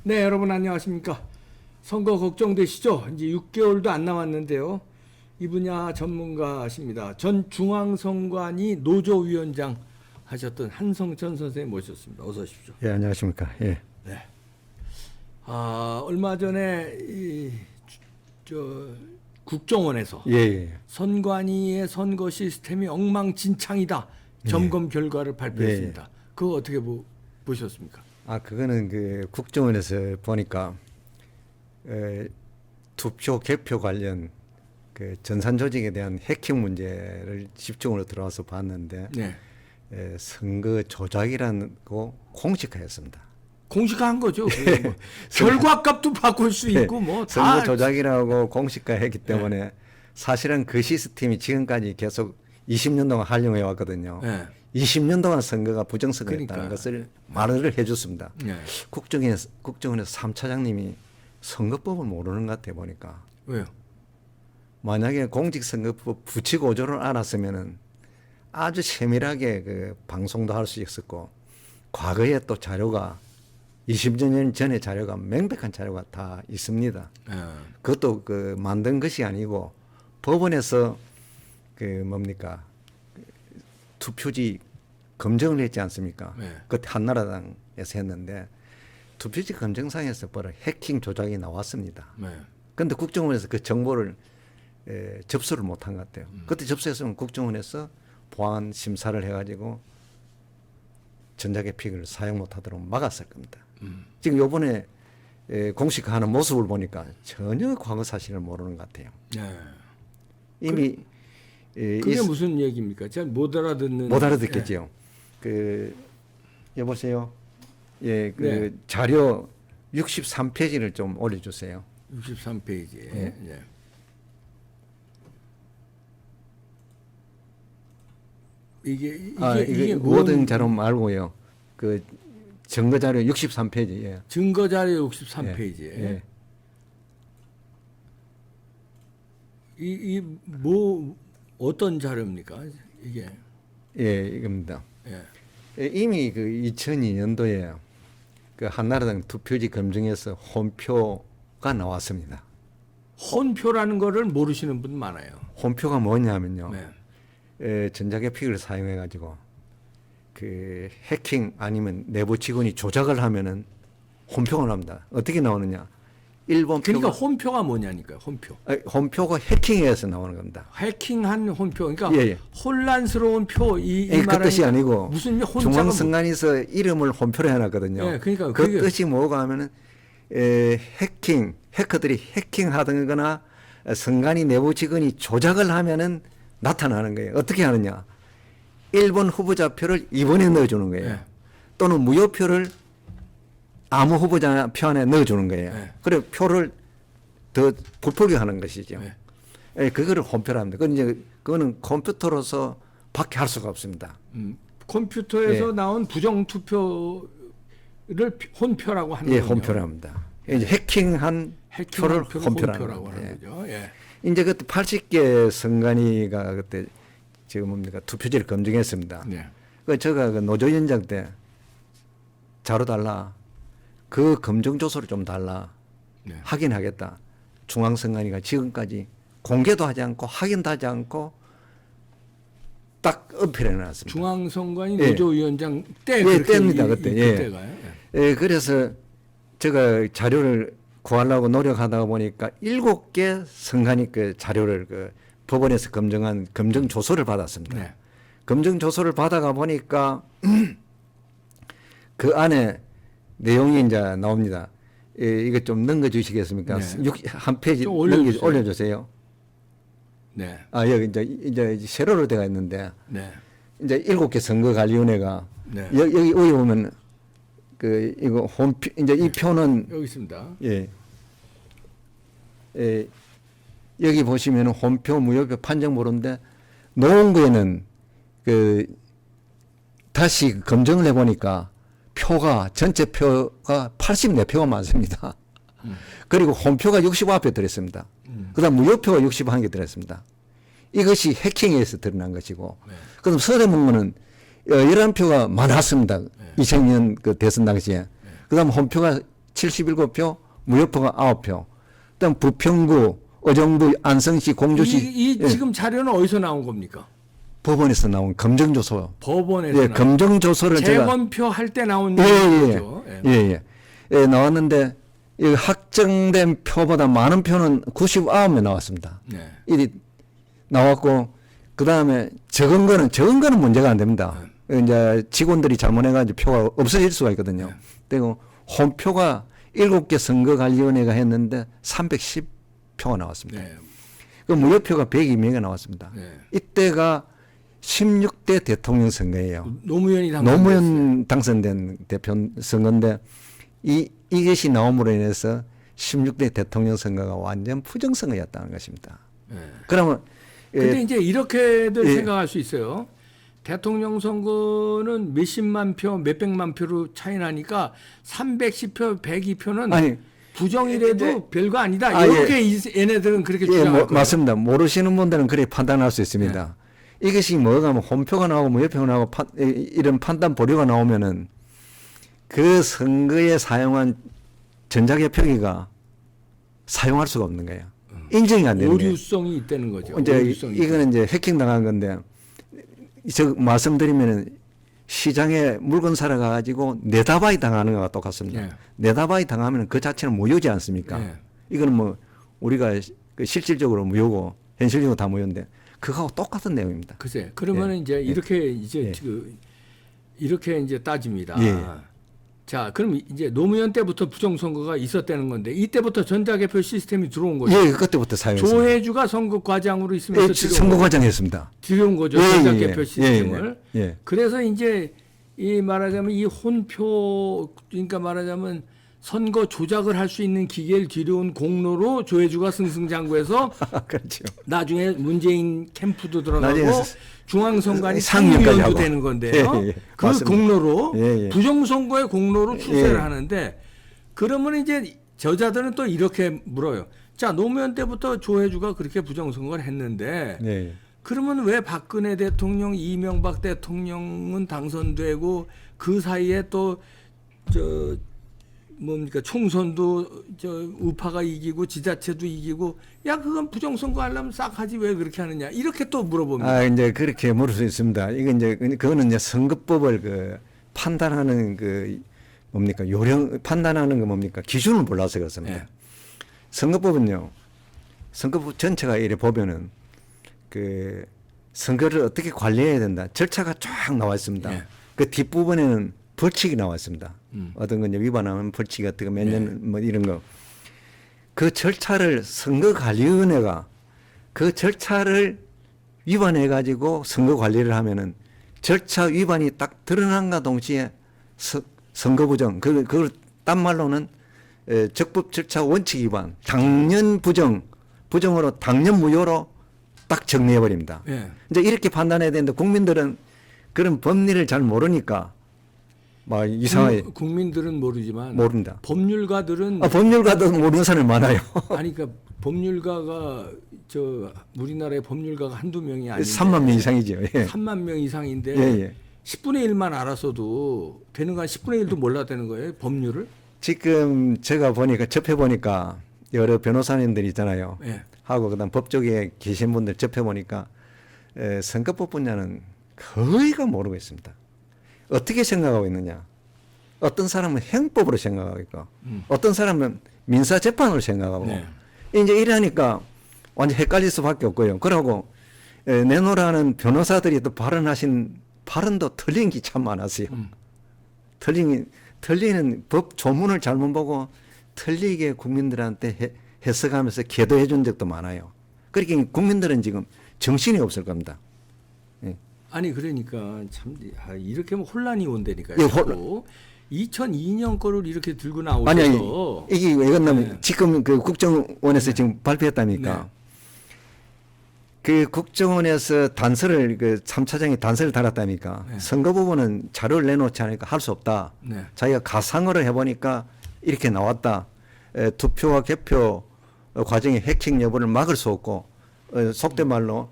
네, 여러분 안녕하십니까. 선거 걱정되시죠? 이제 6개월도 안 남았는데요. 이 분야 전문가십니다. 전 중앙선관위 노조위원장 하셨던 한성천 선생님 모셨습니다. 어서 오십시오. 예, 안녕하십니까. 예. 네. 얼마 전에 국정원에서 예, 예. 선관위의 선거 시스템이 엉망진창이다. 점검 결과를 발표했습니다. 그거 어떻게 보셨습니까? 그거는 그 국정원에서 보니까 투표 개표 관련 그 전산 조직에 대한 해킹 문제를 집중으로 들어와서 봤는데 네. 선거 조작이라는 거 공식화했습니다. 공식화한 거죠. 뭐. 결과값도 바꿀 수 있고 뭐 다. 선거 조작이라고 공식화했기 때문에 사실은 그 시스템이 지금까지 계속 20년 동안 활용해 왔거든요. 네. 20년 동안 선거가 부정선거였다는 그러니까. 것을 말을 해줬습니다. 네. 국정원에서 3차장님이 선거법을 모르는 것 같아 보니까. 왜요? 만약에 공직선거법 부치고조를 알았으면은 아주 세밀하게 그 방송도 할 수 있었고, 과거에 또 자료가 20년 전의 자료가 명백한 자료가 다 있습니다. 그것도 그 만든 것이 아니고 법원에서 그 뭡니까 투표지 검증을 했지 않습니까? 네. 그때 한나라당에서 했는데 투표지 검증상에서 바로 해킹 조작이 나왔습니다. 네. 그런데 국정원에서 그 정보를 접수를 못한 것 같아요. 그때 접수했으면 국정원에서 보안 심사를 해가지고 전자개픽을 사용 못하도록 막았을 겁니다. 지금 요번에 공식화하는 모습을 보니까 전혀 과거 사실을 모르는 것 같아요. 네. 이미 그게 무슨 얘기입니까? 잘 못 알아듣는. 못 알아듣겠지요. 그 여보세요. 예, 그 네. 자료 63페이지를 좀 올려주세요. 63페이지에. 네. 네. 이게 모든 자료 말고요. 그 증거 자료 63페이지. 예. 증거 자료 63페이지에. 예. 뭐 어떤 자료입니까? 이게. 예, 이겁니다. 예. 이미 그 2002년도에 그 한나라당 투표지 검증에서 혼표가 나왔습니다. 혼표라는 거를 모르시는 분 많아요. 혼표가 뭐냐면요. 네. 전자개픽을 사용해 가지고 그 해킹 아니면 내부 직원이 조작을 하면은 혼표가 나옵니다. 어떻게 나오느냐? 일본 그러니까 표가 혼표가 뭐냐니까요. 혼표. 혼표가 해킹해서 나오는 겁니다. 해킹한 혼표. 그러니까 예, 예. 혼란스러운 표 이 그 말은 뜻이 아니고 무슨 혼자가 중앙선관위에서 이름을 혼표로 해놨거든요. 예, 그러니까 그 그게- 뜻이 뭐가 하면은 해커들이 해킹하거나 선관위 내부 직원이 조작을 하면은 나타나는 거예요. 어떻게 하느냐? 1번 후보자표를 2번에 넣어주는 거예요. 예. 또는 무효표를 아무 후보자 표 안에 넣어주는 거예요. 네. 그래 표를 더 부풀게 하는 것이죠. 네. 예, 그거를 혼표랍니다. 그거는 컴퓨터로서 밖에 할 수가 없습니다. 컴퓨터에서 예. 나온 부정 투표를 혼표라고 하는 예, 거군요. 혼표랍니다. 이제 해킹한 표를 혼표라는 혼표라고 하는 거예요. 거죠. 예. 이제 그때 80개 선관위가 그때 지금 뭡니까 투표지를 검증했습니다. 네. 제가 그 노조위원장 때 자료 달라. 그 검증 조서를 좀 달라. 네. 확인하겠다. 중앙선관위가 지금까지 공개도 하지 않고 확인도 하지 않고 딱 은폐해 놨습니다. 중앙선관위 예. 노조위원장 때 예, 그렇게 때입니다, 그때. 예. 그때가요. 예, 그래서 제가 자료를 구하려고 노력하다 보니까 7개 선관위 그 자료를 그 법원에서 검증한 검증 조서를 받았습니다. 네. 검증 조서를 받아가 보니까 그 안에 내용이 이제 나옵니다. 이거 좀 넘겨주시겠습니까? 네. 한 페이지 좀 올려주세요. 올려주세요. 네. 여기 이제 세로로 되어 있는데 네. 이제 7개 선거관리위원회가 네. 여기 보면 그 이거 홈표 이제 이 표는 여기 있습니다. 예. 여기 보시면 혼표, 무효표, 판정보로인데 놓은 거에는 그 다시 검증을 해보니까 표가 전체 표가 84표가 많습니다. 그리고 혼표가 65표 들었습니다. 그다음 무효표가 61개 들었습니다. 이것이 해킹에서 드러난 것이고, 네. 그다음 서대문구는 11표가 많았습니다. 2000년 그 대선 당시에. 그다음 혼표가 377표, 무효표가 9표. 그다음 부평구, 의정부, 안성시, 공주시 이 지금 자료는 어디서 나온 겁니까? 법원에서 나온 검정조서. 법원에서 예, 나온 검정조서를 제가 재검표 할 때 나온 예, 거죠. 예, 나왔는데 이 확정된 표보다 많은 표는 99명 나왔습니다. 네. 이 나왔고 그다음에 적은 거는 문제가 안 됩니다. 이제 직원들이 잘못해가지고 표가 없어질 수가 있거든요. 네. 그리고 홈표가 7개 선거관리위원회가 했는데 310표가 나왔습니다. 네. 그 무효표가 102명이 나왔습니다. 네. 이때가 16대 대통령 선거예요. 노무현이 당선됐어요. 노무현 당선된 대표 선거인데 이것이 나옴으로 인해서 16대 대통령 선거가 완전 부정선거였다는 것입니다. 네. 그러면 근데 이제 이렇게들 예. 생각할 수 있어요. 대통령 선거는 몇십만 표, 몇백만 표로 차이 나니까 310표, 102표는 아니 부정이라도 별거 아니다. 아, 이렇게 얘네들은 그렇게 예, 주장할 거예요. 맞습니다. 모르시는 분들은 그렇게 판단할 수 있습니다. 이것이 뭐가 하면 홈표가 나오고 무효표가 나오고 이런 판단 보류가 나오면은 그 선거에 사용한 전자개표기가 사용할 수가 없는 거예요. 인정이 안 되는 거예요. 오류성이 있다는 거죠. 이제 오류성이 이거는 이제 해킹 당한 건데 저 말씀드리면은 시장에 물건 사러 가가지고 내다바이 당하는 거와 똑같습니다. 네. 내다바이 당하면 그 자체는 무효지 않습니까? 네. 이거는 뭐 우리가 그 실질적으로 무효고 현실적으로 다 무효인데 그거하고 똑같은 내용입니다. 글쎄, 그러면은 이제 이렇게 이제 이렇게 이제 따집니다. 예. 자, 그럼 이제 노무현 때부터 부정선거가 있었다는 건데 이때부터 전자개표 시스템이 들어온 거죠. 예, 그때부터 사용했습니다. 조혜주가 선거과장으로 있으면서 예, 선거과장했습니다. 들여온 거죠. 예, 전자개표 예, 시스템을. 예, 예. 그래서 이제 이 말하자면 이 혼표 그러니까 말하자면 선거 조작을 할 수 있는 기계를 들여온 공로로 조혜주가 승승장구해서 그렇죠. 나중에 문재인 캠프도 들어가고 나중에 중앙선관위 상임위까지 상임위원도 하고. 되는 건데요. 예, 예. 그 맞습니다. 공로로 예, 예. 부정선거의 공로로 출세를 예. 하는데 그러면 이제 저자들은 또 이렇게 물어요. 자, 노무현 때부터 조혜주가 그렇게 부정선거를 했는데 예. 그러면 왜 박근혜 대통령, 이명박 대통령은 당선되고 그 사이에 또 저 뭡니까 총선도 저 우파가 이기고 지자체도 이기고 야 그건 부정선거 하려면 싹 하지 왜 그렇게 하느냐 이렇게 또 물어봅니다. 아, 이제 그렇게 물을 수 있습니다. 이건 이제 그거는 이제 선거법을 그 판단하는 그 뭡니까 요령 판단하는 거 뭡니까 기준을 몰라서 그렇습니다. 네. 선거법은요. 선거법 전체가 이래 보면은 그 선거를 어떻게 관리해야 된다 절차가 쫙 나와 있습니다. 네. 그 뒷부분에는 벌칙이 나와 있습니다. 어떤 건 이제 위반하면 벌칙이 어떻게 몇 년 뭐 이런 거. 그 절차를 선거관리위원회가 그 절차를 위반해 가지고 선거 관리를 하면은 절차 위반이 딱 드러난과 동시에 선거 부정 그걸 딴 말로는 적법 절차 원칙 위반 당연 부정으로 당연 무효로 딱 정리해 버립니다. 예. 이제 이렇게 판단해야 되는데 국민들은 그런 법리를 잘 모르니까 막 이상하게 국민들은 모르지만 모릅니다. 법률가들은 법률가도 모르는 사람이 많아요. 아니 그러니까 법률가가 저 우리나라의 법률가가 한두 명이 아닌데 3만 명 이상이죠. 예. 3만 명 이상인데 예. 10분의 1만 알아서도 되는 거 10분의 1도 몰라 되는 거예요 법률을? 지금 제가 보니까 접해 보니까 여러 변호사님들 있잖아요. 예. 하고 그다음 법조계에 계신 분들 접해 보니까 선거법 분야는 거의가 모르고 있습니다. 어떻게 생각하고 있느냐? 어떤 사람은 행법으로 생각하고 있고, 어떤 사람은 민사 재판으로 생각하고, 네. 이제 이러니까 완전 헷갈릴 수밖에 없고요. 그러고 내놓으라는 변호사들이 또 발언하신 발언도 틀린 게 참 많았어요. 틀리는 법 조문을 잘못 보고 틀리게 국민들한테 해석하면서 계도해 준 적도 많아요. 그러니까 국민들은 지금 정신이 없을 겁니다. 아니 그러니까 참 이렇게 하면 혼란이 온다니까요. 예, 자꾸. 2002년 거를 이렇게 들고 나오셔서 아니 이게 왜 그러냐면 네. 지금 그 국정원에서 지금 발표했다니까. 네. 그 국정원에서 단서를 그 3차장이 단서를 달았다니까. 네. 선거부분은 자료를 내놓지 않으니까 할 수 없다. 네. 자기가 가상으로 해보니까 이렇게 나왔다. 투표와 개표 과정의 해킹 여부를 막을 수 없고 속된 말로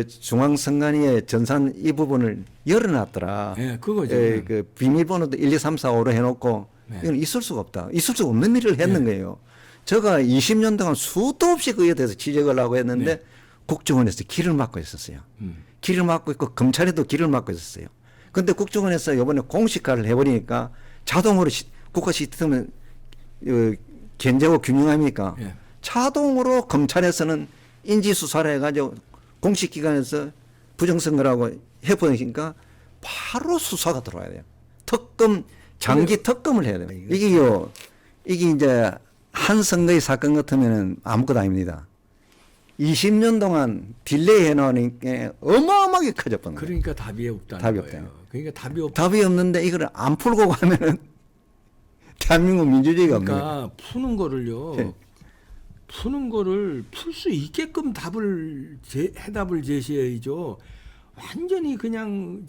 중앙선관위의 전산 이 부분을 열어놨더라. 네, 그거죠. 그 비밀번호도 1, 2, 3, 4, 5로 해놓고 네. 이건 있을 수가 없다. 있을 수 없는 일을 했는 네. 거예요. 제가 20년 동안 수도 없이 그에 대해서 지적을 하고 했는데 네. 국정원에서 길을 막고 있었어요. 음. 길을 막고 있고 검찰에도 길을 막고 있었어요. 근데 국정원에서 이번에 공식화를 해버리니까 자동으로 국가 시스템은 견제고 균형합니까? 예. 자동으로 검찰에서는 인지수사를 해가지고 공식기관에서 부정선거라고 해버리니까 바로 수사가 들어와야 돼요. 특검, 장기 특검을 해야 돼요. 이게 이제 한 선거의 사건 같으면은 아무것도 아닙니다. 20년 동안 딜레이 해놓으니까 어마어마하게 커졌던 거예요. 그러니까 답이 없다는 답이 거예요. 없다요. 그러니까 답이 없. 답이 없는데 이걸 안 풀고 가면은 대한민국 민주주의가 없는 거예요. 그러니까 푸는 거를요. 네. 푸는 거를 풀 수 있게끔 해답을 제시해야죠. 완전히 그냥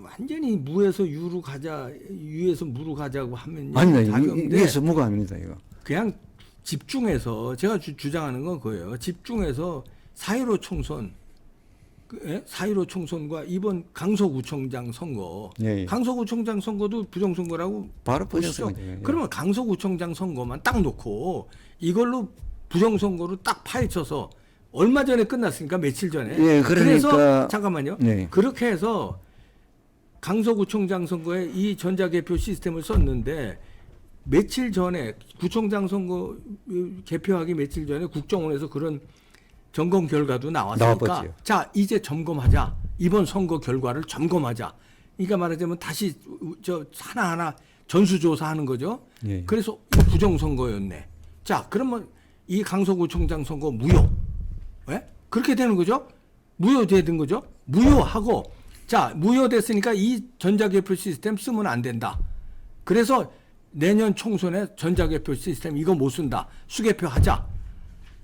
완전히 무에서 유로 가자, 유에서 무로 가자고 하면 아니다. 답이 없는데 위에서 무가 아닙니다. 이거. 그냥 집중해서 제가 주장하는 건 그거예요. 집중해서 4.15 총선, 4.15 총선과 이번 강서구청장 선거, 예. 강서구청장 선거도 부정선거라고 바로 보시죠. 부정선거죠. 예. 그러면 강서구청장 선거만 딱 놓고 이걸로 부정선거로 딱 파헤쳐서 얼마 전에 끝났으니까 며칠 전에. 예, 그러니까 그래서 잠깐만요. 네. 그렇게 해서 강서구청장 선거에 이 전자개표 시스템을 썼는데 며칠 전에 구청장 선거 개표하기 며칠 전에 국정원에서 그런 점검 결과도 나왔으니까 나왔겠지요. 자 이제 점검하자. 이번 선거 결과를 점검하자. 그러니까 말하자면 다시 하나하나 전수조사하는 거죠. 예. 그래서 부정선거였네. 자 그러면 이 강서구청장 선거 무효. 왜? 그렇게 되는 거죠. 무효되는 거죠. 무효하고 자 무효됐으니까 이 전자개표 시스템 쓰면 안 된다. 그래서 내년 총선에 전자개표 시스템 이거 못 쓴다. 수개표 하자.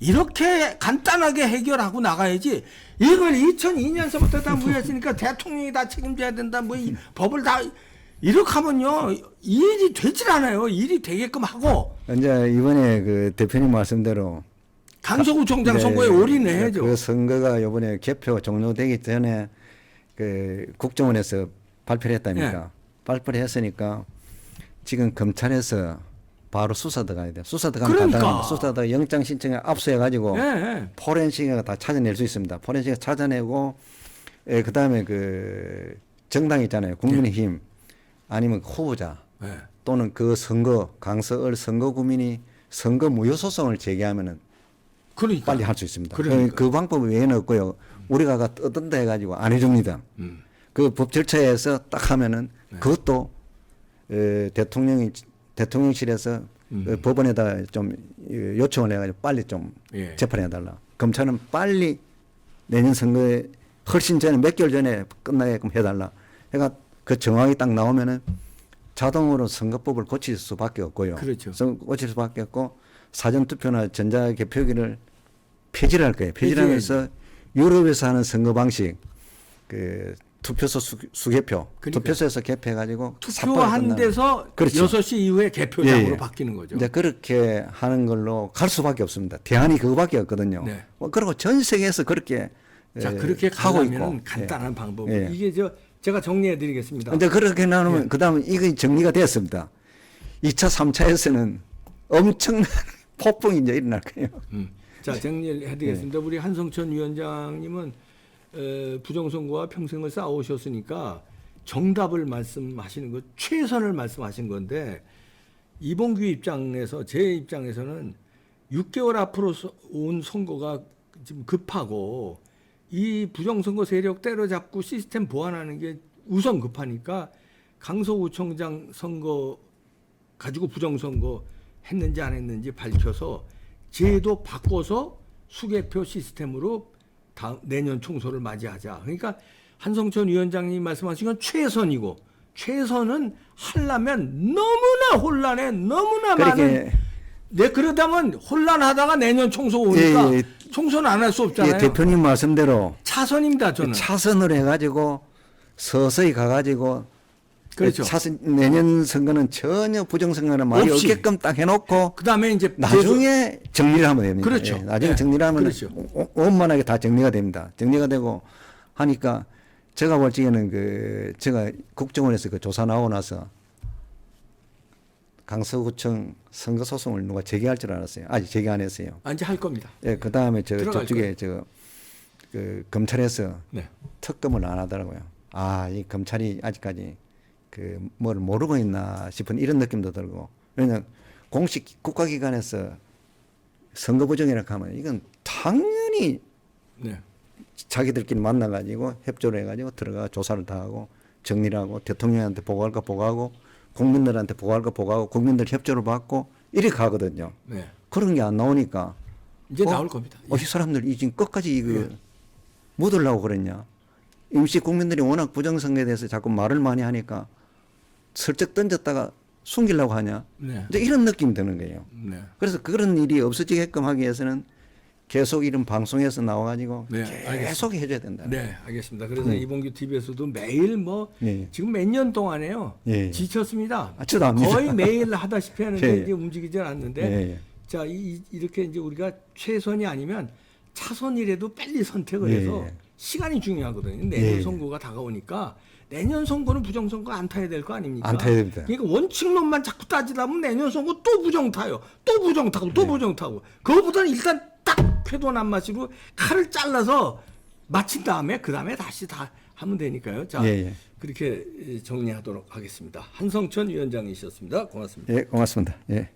이렇게 간단하게 해결하고 나가야지. 이걸 2002년서부터 다 무효했으니까 대통령이 다 책임져야 된다. 뭐 이 법을 다 이렇게 하면요 일이 되질 않아요. 일이 되게끔 하고 이제 이번에 그 대표님 말씀대로 강서구청장 네, 선거에 올인해야죠. 그 선거가 이번에 개표 종료되기 전에 그 국정원에서 발표를 했다니까. 네. 발표를 했으니까 지금 검찰에서 바로 수사 들어가야 돼. 수사 들어가면 그러니까. 간단합니다. 수사 들어가 영장 신청에 압수해가지고 예. 포렌식을 다 찾아낼 수 있습니다. 포렌식을 찾아내고 그 다음에 그 정당 있잖아요. 국민의힘 아니면 후보자 예. 또는 그 선거 강서을 선거 구민이 선거 무효 소송을 제기하면은 그러니까 빨리 할 수 있습니다. 그러니까. 그 방법 외에는 없고요. 우리가 떴던다 해가지고 안 해줍니다. 그 법 절차에서 딱 하면은 네. 그것도 대통령실에서 법원에다 좀 요청을 해가지고 빨리 좀 예. 재판해달라. 검찰은 빨리 내년 선거에 훨씬 전에 몇 개월 전에 끝나게끔 해달라. 그러니까 그 정황이 딱 나오면은 자동으로 선거법을 고칠 수밖에 없고요. 그렇죠. 고칠 수밖에 없고 사전투표나 전자개표기를 폐지를 할 거예요. 폐지를 하면서 유럽에서 하는 선거 방식, 그 투표소 수개표, 그러니까. 투표소에서 개표해가지고 투표한 데서 그렇죠. 6시 이후에 개표장으로 예, 예. 바뀌는 거죠. 이제 그렇게 하는 걸로 갈 수밖에 없습니다. 대안이 그거밖에 없거든요. 네. 그리고 전 세계에서 그렇게 자 그렇게 하고 가려면 있고. 간단한 방법. 예. 이게 제가 정리해드리겠습니다. 근데 그렇게 나누면 예. 그다음에 이거 정리가 됐습니다. 2차, 3차에서는 엄청난 폭풍이 이제 일어날 거예요. 자 정리해드리겠습니다. 우리 한성천 위원장님은 부정선거와 평생을 싸우셨으니까 정답을 말씀하시는 것, 최선을 말씀하신 건데 이봉규 입장에서 제 입장에서는 6개월 앞으로 온 선거가 지금 급하고 이 부정선거 세력 때려잡고 시스템 보완하는 게 우선 급하니까 강서구청장 선거 가지고 부정선거 했는지 안 했는지 밝혀서 제도 바꿔서 수개표 시스템으로 내년 총선을 맞이하자. 그러니까 한성천 위원장님이 말씀하신 건 최선이고 최선은 하려면 너무나 혼란해. 너무나 많은. 그러다면 혼란하다가 내년 총선 오니까 총선 안 할 수 없잖아요. 대표님 말씀대로 차선입니다. 저는. 차선으로 해가지고 서서히 가가지고 그렇죠. 내년 선거는 전혀 부정선거는 말이 없이. 없게끔 딱 해놓고 그다음에 이제 나중에 정리를 하면 됩니다. 그렇죠. 예, 나중에 예. 정리를 하면 그렇죠. 원만하게 다 정리가 됩니다. 정리가 되고 하니까 제가 볼 적에는 제가 국정원에서 그 조사 나오고 나서 강서구청 선거 소송을 누가 제기할 줄 알았어요. 아직 제기 안 했어요. 이제 할 겁니다. 예, 그 다음에 들어갈 저쪽에 그 검찰에서 네. 특검을 안 하더라고요. 아, 이 검찰이 아직까지 그 뭘 모르고 있나 싶은 이런 느낌도 들고. 왜냐면 공식 국가기관에서 선거 부정이라고 하면 이건 당연히 네. 자기들끼리 만나가지고 협조를 해가지고 들어가 조사를 다 하고 정리를 하고 대통령한테 보고할 거 보고하고 국민들한테 보고할 거 보고하고 국민들 협조를 받고 이렇게 가거든요. 네. 그런 게 안 나오니까 이제 나올 겁니다. 이 사람들 이 지금 끝까지 이거 예. 묻으려고 그랬냐? 임시 국민들이 워낙 부정선거에 대해서 자꾸 말을 많이 하니까 슬쩍 던졌다가 숨기려고 하냐? 네. 이제 이런 느낌이 드는 거예요. 네. 그래서 그런 일이 없어지게끔 하기 위해서는 계속 이런 방송에서 나와가지고 네, 계속 해줘야 된다. 네, 알겠습니다. 그래서 이봉규 TV에서도 매일 뭐 예. 지금 몇 년 동안에요. 예. 지쳤습니다. 아, 저도 압니다. 거의 매일 하다시피 하는데 예. 이제 움직이질 않는데 예. 자 이렇게 이제 우리가 최선이 아니면 차선이라도 빨리 선택을 예. 해서 시간이 중요하거든요. 내년 예. 선거가 다가오니까 내년 선거는 부정선거 안 타야 될 거 아닙니까? 안 타야 됩니다. 그러니까 원칙론만 자꾸 따지다 보면 내년 선거 또 부정 타요. 또 부정 타고 또 부정 타고. 그거보다는 일단 딱 표도난 맛으로 칼을 잘라서 마친 다음에 그 다음에 다시 다 하면 되니까요. 자, 예. 그렇게 정리하도록 하겠습니다. 한성천 위원장이셨습니다. 고맙습니다. 예, 고맙습니다. 예.